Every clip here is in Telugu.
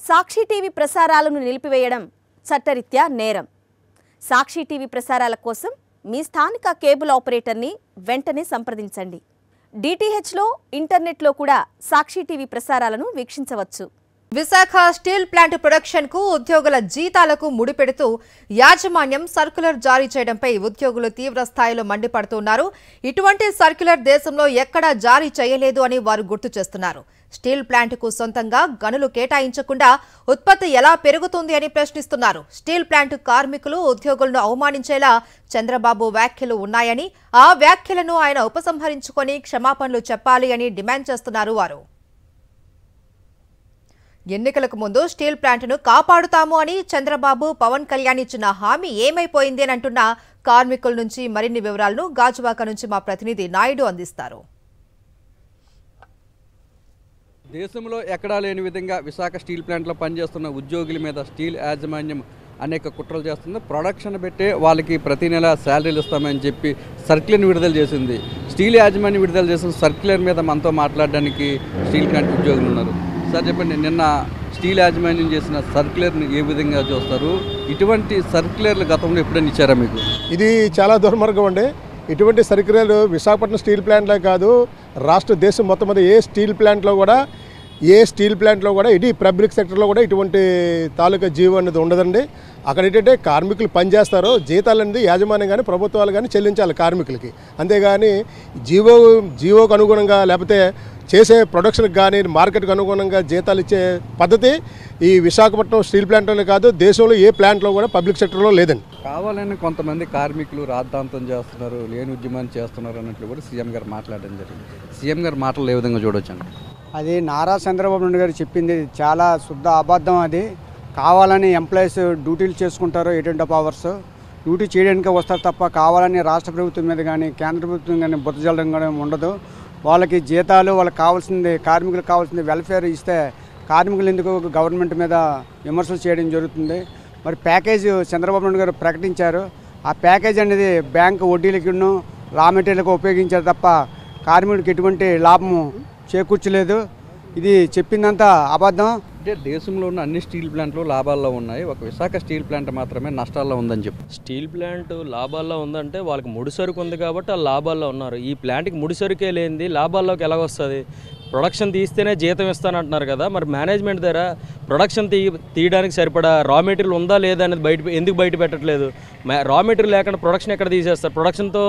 సాక్షి టీవీ ప్రసారాలను నిలిపివేయడం చట్టరీత్యా నేరం. సాక్షి టీవీ ప్రసారాల కోసం మీ స్థానిక కేబుల్ ఆపరేటర్ని వెంటనే సంప్రదించండి. డిటిహెచ్లో, ఇంటర్నెట్లో కూడా సాక్షి టీవీ ప్రసారాలను వీక్షించవచ్చు. విశాఖ స్టీల్ ప్లాంట్ ప్రొడక్షన్ కు ఉద్యోగుల జీతాలకు ముడిపెడుతూ యాజమాన్యం సర్క్యులర్ జారీ చేయడంపై ఉద్యోగులు తీవ్ర స్థాయిలో మండిపడుతున్నారు. ఇటువంటి సర్క్యులర్ దేశంలో ఎక్కడా జారీ చేయలేదు అని వారు గుర్తు చేస్తున్నారు. స్టీల్ ప్లాంట్ కు సొంతంగా గనులు కేటాయించకుండా ఉత్పత్తి ఎలా పెరుగుతుంది అని ప్రశ్నిస్తున్నారు. స్టీల్ ప్లాంట్ కార్మికులు, ఉద్యోగులను అవమానించేలా చంద్రబాబు వ్యాఖ్యలు ఉన్నాయని, ఆ వ్యాఖ్యలను ఆయన ఉపసంహరించుకొని క్షమాపణలు చెప్పాలి అని డిమాండ్ చేస్తున్నారు వారు. ఎన్నికలకు ముందు స్టీల్ ప్లాంట్ను కాపాడుతాము అని చంద్రబాబు, పవన్ కళ్యాణ్ ఇచ్చిన హామీ ఏమైపోయింది అని అంటున్న కార్మికుల నుంచి మరిన్ని వివరాలను గాజువాక నుంచి మా ప్రతినిధి నాయుడు అందిస్తారు. దేశంలో ఎక్కడా లేని విధంగా విశాఖ స్టీల్ ప్లాంట్లో పనిచేస్తున్న ఉద్యోగుల మీద స్టీల్ యాజమాన్యం అనేక కుట్రలు చేస్తుంది. ప్రొడక్షన్ పెట్టే వాళ్ళకి ప్రతి నెల శాలరీలు ఇస్తామని చెప్పి సర్క్యులర్ని విడుదల చేసింది. స్టీల్ యాజమాన్యం విడుదల చేసిన సర్క్యులర్ మీద మనతో మాట్లాడడానికి స్టీల్ ప్లాంట్ ఉద్యోగులు ఉన్నారు. సార్ చెప్పండి, నిన్న స్టీల్ యాజమాన్యం చేసిన సర్క్యులర్ని ఏ విధంగా చూస్తారు? ఇటువంటి సర్క్యులర్లు గతంలో ఎప్పుడైనా ఇచ్చారా మీకు? ఇది చాలా దుర్మార్గం అండి. ఇటువంటి సర్క్యులర్లు విశాఖపట్నం స్టీల్ ప్లాంట్లో కాదు, రాష్ట్ర దేశం మొత్తం మీద ఏ స్టీల్ ప్లాంట్లో కూడా ఇది పబ్లిక్ సెక్టర్లో కూడా ఇటువంటి తాలూకా జీవో అనేది ఉండదండి. అక్కడ ఏంటంటే కార్మికులు పనిచేస్తారో జీతాలు అనేది యాజమాన్యం కానీ ప్రభుత్వాలు కానీ చెల్లించాలి కార్మికులకి. అంతేగాని జీవోకు అనుగుణంగా లేకపోతే చేసే ప్రొడక్షన్కి కానీ మార్కెట్కి అనుగుణంగా జీతాలు ఇచ్చే పద్ధతి ఈ విశాఖపట్నం స్టీల్ ప్లాంట్లోనే కాదు, దేశంలో ఏ ప్లాంట్లో కూడా పబ్లిక్ సెక్టర్లో లేదండి. కావాలని కొంతమంది కార్మికులు రాద్ధాంతం చేస్తున్నారు, లేని ఉద్యమాన్ని చేస్తున్నారు అన్నట్లు కూడా సీఎం గారు మాట్లాడడం జరిగింది. సీఎం గారు మాటలు ఏ విధంగా చూడొచ్చండి? అది నారా చంద్రబాబు నాయుడు గారు చెప్పింది చాలా శుద్ధ అబద్ధం. అది కావాలని ఎంప్లాయీస్ డ్యూటీలు చేసుకుంటారు, 8 అవర్స్ డ్యూటీ చేయడానికి వస్తారు తప్ప కావాలని రాష్ట్ర ప్రభుత్వం మీద కానీ కేంద్ర ప్రభుత్వం కానీ బుద్ధ జల్లడం కానీ ఉండదు. వాళ్ళకి జీతాలు, వాళ్ళకి కావాల్సింది, కార్మికులకు కావాల్సింది వెల్ఫేర్ ఇస్తే కార్మికులు ఎందుకు గవర్నమెంట్ మీద విమర్శలు చేయడం జరుగుతుంది. మరి ప్యాకేజ్ చంద్రబాబు నాయుడు గారు ప్రకటించారు. ఆ ప్యాకేజ్ అనేది బ్యాంకు వడ్డీలకి, రా మెటీరియల్కి ఉపయోగించారు తప్ప కార్మికుడికి ఎటువంటి లాభము చేకూర్చలేదు. ఇది చెప్పిందంతా అబద్ధం. అంటే దేశంలో ఉన్న అన్ని స్టీల్ ప్లాంట్లు లాభాల్లో ఉన్నాయి, ఒక విశాఖ స్టీల్ ప్లాంట్ మాత్రమే నష్టాల్లో ఉందని చెప్పి. స్టీల్ ప్లాంట్ లాభాల్లో ఉందంటే వాళ్ళకి ముడి సరుకు ఉంది కాబట్టి వాళ్ళు లాభాల్లో ఉన్నారు. ఈ ప్లాంట్కి ముడి సరుకే లేనిది లాభాల్లోకి ఎలాగొస్తుంది? ప్రొడక్షన్ తీస్తేనే జీతం ఇస్తానంటున్నారు కదా, మరి మేనేజ్మెంట్ దగ్గర ప్రొడక్షన్ తీయడానికి సరిపడా రా మెటీరియల్ ఉందా లేదా అనేది ఎందుకు బయట పెట్టట్లేదు? రా మెటీరియల్ లేకుండా ప్రొడక్షన్ ఎక్కడ తీసేస్తారు? ప్రొడక్షన్తో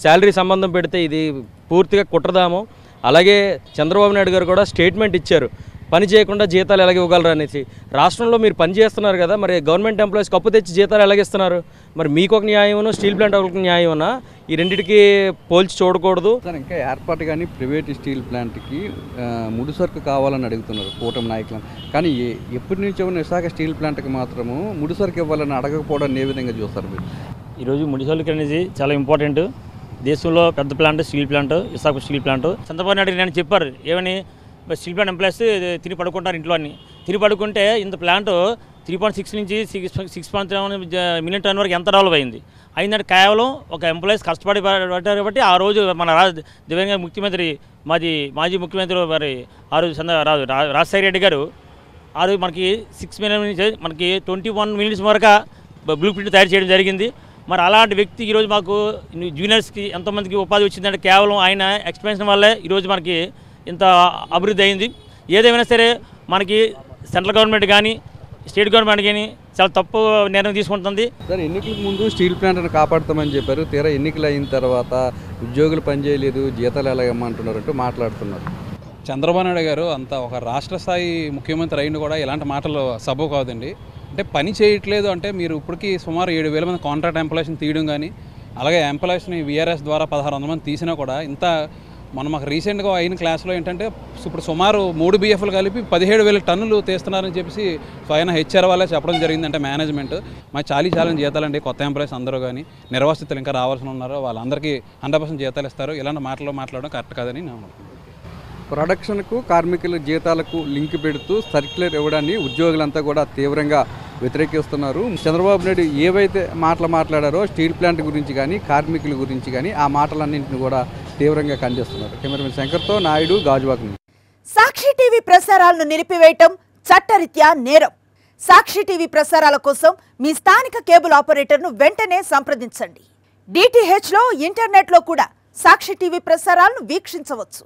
శాలరీ సంబంధం పెడితే ఇది పూర్తిగా కుట్రదాము. అలాగే చంద్రబాబు నాయుడు గారు కూడా స్టేట్మెంట్ ఇచ్చారు, పని చేయకుండా జీతాలు ఎలాగ ఇవ్వగలరు అనేసి. రాష్ట్రంలో మీరు పని చేస్తున్నారు కదా, మరి గవర్నమెంట్ ఎంప్లాయీస్ కప్పు తెచ్చి జీతాలు ఎలాగిస్తున్నారు? మరి మీకు ఒక న్యాయమను, స్టీల్ ప్లాంట్ ఒక న్యాయమనా? ఈ రెండింటికి పోల్చి చూడకూడదు. సార్, ఇంకా ఏర్పాటు కానీ ప్రైవేట్ స్టీల్ ప్లాంట్కి ముడి సరుకు కావాలని అడుగుతున్నారు కూటమి నాయకులను. కానీ ఎప్పటి నుంచో ఉన్న విశాఖ స్టీల్ ప్లాంట్కి మాత్రము ముడి సరుకు ఇవ్వాలని అడగకపోవడాన్ని ఏ విధంగా చూస్తారు మీరు? ఈరోజు ముడి సరుకు అనేది చాలా ఇంపార్టెంట్. దేశంలో పెద్ద plant steel plant, Visakha steel plant. Chandrababu Naidu నేను చెప్పారు ఏమని, స్టీల్ ప్లాంట్ ఎంప్లాయీస్ తిని పడుకుంటారు ఇంట్లో అని. తిని పడుకుంటే ఇంత ప్లాంట్ 3.6 నుంచి 6.7 మిలియన్ టన్ వరకు ఎంత డెవలప్ అయిందంటే కేవలం ఒక ఎంప్లాయీస్ కష్టపడి పడ్డారు. కాబట్టి ఆ రోజు మన దివంగత ముఖ్యమంత్రి, మాజీ ముఖ్యమంత్రి మరి ఆ రోజు రాజశేఖర రెడ్డి గారు ఆ రోజు మనకి 6 మిలియన్ నుంచి మనకి 21 మిలియన్స్ వరకు బ్లూ ప్రింట్ తయారు చేయడం జరిగింది. మరి అలాంటి వ్యక్తి ఈరోజు మాకు జూనియర్స్కి ఎంతోమందికి ఉపాధి వచ్చిందంటే కేవలం ఆయన ఎక్స్పెన్షన్ వల్లే ఈరోజు మనకి ఇంత అభివృద్ధి అయింది. ఏదేమైనా సరే మనకి సెంట్రల్ గవర్నమెంట్ కానీ స్టేట్ గవర్నమెంట్ కానీ చాలా తప్పు నిర్ణయం తీసుకుంటుంది. సార్, ఎన్నికలకు ముందు స్టీల్ ప్లాంట్ను కాపాడుతామని చెప్పారు, తీరా ఎన్నికలు అయిన తర్వాత ఉద్యోగులు పనిచేయలేదు, జీతాలు ఎలాగమ్మంటున్నారు అంటూ మాట్లాడుతున్నారు. చంద్రబాబు నాయుడు గారు అంత ఒక రాష్ట్ర స్థాయి ముఖ్యమంత్రి అయిన కూడా ఇలాంటి మాటలు సబబు కాదండి. అంటే పని చేయట్లేదు అంటే మీరు ఇప్పటికీ సుమారు 7,000 మంది కాంట్రాక్ట్ ఎంప్లాయీస్ని తీయడం కానీ, అలాగే ఎంప్లాయీస్ని VRS ద్వారా 1,600 మంది తీసినా కూడా ఇంత మాకు రీసెంట్గా అయిన క్లాస్లో ఏంటంటే ఇప్పుడు సుమారు 3 BFలు కలిపి 17,000 టన్నులు తీస్తున్నారని చెప్పేసి స్వయం HR వాళ్ళే చెప్పడం జరిగింది. అంటే మేనేజ్మెంట్ మాకు చాలా జీతాలండి, కొత్త ఎంప్లాయీస్ అందరూ కానీ నిర్వాసితులు ఇంకా రావాల్సి ఉన్నారు, వాళ్ళందరికీ 100% జీతాలు ఇస్తారు. ఇలాంటి మాటలు మాట్లాడడం కరెక్ట్ కాదని నేను అనుకుంటున్నాను. ప్రొడక్షన్కు కార్మికుల జీతాలకు లింక్ పెడుతూ సర్క్యులర్ ఇవ్వడాన్ని ఉద్యోగులంతా కూడా తీవ్రంగా వ్యతిరేకిస్తున్నారు. చంద్రబాబు నాయుడు ఏవైతే మాట్లాడారో స్టీల్ ప్లాంట్ గురించి కానీ కార్మికుల గురించి కానీ ఆ మాటలన్నింటిని కూడా తీవ్రంగా ఖండిస్తున్నారు. కెమెరామెన్ శంకర్తో నాయుడు, గాజువాక. సాక్షి టీవీ ప్రసారాలను నిలిపివేయటం చట్టరీత్యా నేరం. సాక్షి టీవీ ప్రసారాల కోసం మీ స్థానిక కేబుల్ ఆపరేటర్ను వెంటనే సంప్రదించండి. DTHలో ఇంటర్నెట్లో కూడా సాక్షి టీవీ ప్రసారాలను వీక్షించవచ్చు.